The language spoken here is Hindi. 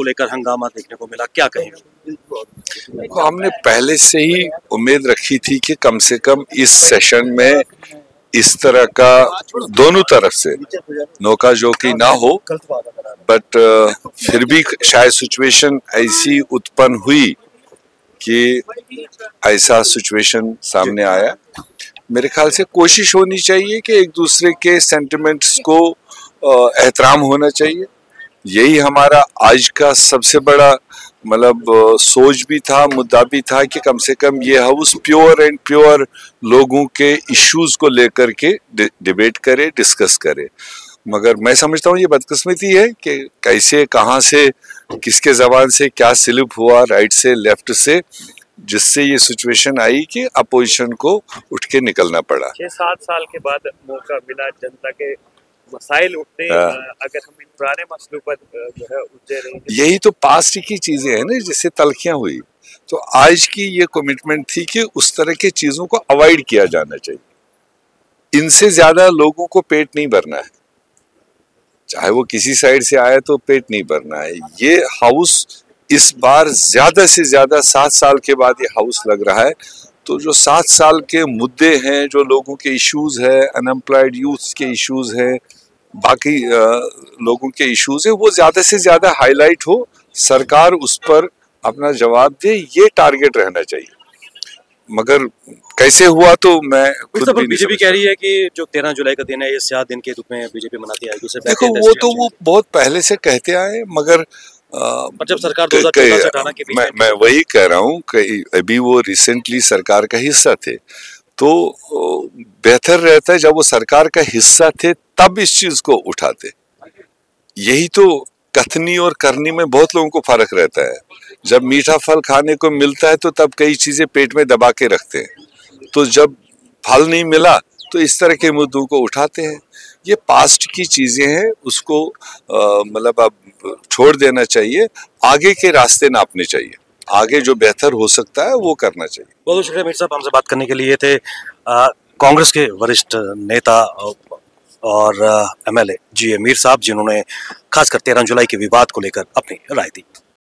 को लेकर हंगामा देखने को मिला, क्या कहेंगे? तो हमने पहले से ही उम्मीद रखी थी कि कम से कम इस सेशन में इस तरह का दोनों तरफ से नोकाझोंकी ना हो, बट फिर भी शायद सिचुएशन ऐसी उत्पन्न हुई कि ऐसा सिचुएशन सामने आया। मेरे ख्याल से कोशिश होनी चाहिए कि एक दूसरे के सेंटिमेंट्स को एहतराम होना चाहिए। यही हमारा आज का सबसे बड़ा सोच भी था, मुद्दा भी था कि कम से कम ये हाउस प्योर एंड प्योर लोगों के इश्यूज को लेकर के डिबेट करे, डिस्कस करे। मगर मैं समझता हूँ ये बदकिस्मती है कि कैसे, कहाँ से, किसके जबान से क्या स्लिप हुआ, राइट से, लेफ्ट से, जिससे ये सिचुएशन आई कि अपोजिशन को उठ के निकलना पड़ा। 6-7 साल के बाद मौका मिला, जनता के मसाइल उठते, अगर हम इन पुराने मसलों पर जो है उलझे रहेंगे। यही तो पास्ट की चीजें हैं ना, जिससे तलखियां हुई। तो आज की ये कमिटमेंट थी कि उस तरह की चीजों को अवॉइड किया जाना चाहिए। इनसे ज्यादा लोगों को पेट नहीं भरना है, चाहे वो किसी साइड से आए तो पेट नहीं भरना है। ये हाउस इस बार ज्यादा से ज्यादा 7 साल के बाद ये हाउस लग रहा है, तो जो 7 साल के मुद्दे हैं, जो लोगों के इश्यूज है, अनएम्प्लॉयड यूथ के इश्यूज हैं, बाकी लोगों के इश्यूज है, वो ज्यादा से ज्यादा हाईलाइट हो, सरकार उस पर अपना जवाब दे, ये टारगेट रहना चाहिए। मगर कैसे हुआ तो मैं खुद भी बीजेपी कह रही है कि जो 13 जुलाई का दिन है, ये स्याह दिन के रूप में बीजेपी मनाती आएगी। देखो, वो बहुत पहले से कहते आए, मगर जब सरकार 2014 से हटाना के बीच मैं वही कह रहा हूँ कि अभी वो रिसेंटली सरकार का हिस्सा थे, तो बेहतर रहता है जब वो सरकार का हिस्सा थे तब इस चीज को उठाते। यही तो कथनी और करनी में बहुत लोगों को फर्क रहता है। जब मीठा फल खाने को मिलता है तो तब कई चीजें पेट में दबा के रखते हैं, तो जब फल नहीं मिला तो इस तरह के मुद्दों को उठाते हैं। ये पास्ट की चीजें हैं, उसको अब छोड़ देना चाहिए, आगे के रास्ते नापने चाहिए, आगे जो बेहतर हो सकता है वो करना चाहिए। बहुत शुक्रिया मीर साहब, हमसे बात करने के लिए। थे कांग्रेस के वरिष्ठ नेता और MLA GA मीर साहब, जिन्होंने खासकर 13 जुलाई के विवाद को लेकर अपनी राय दी।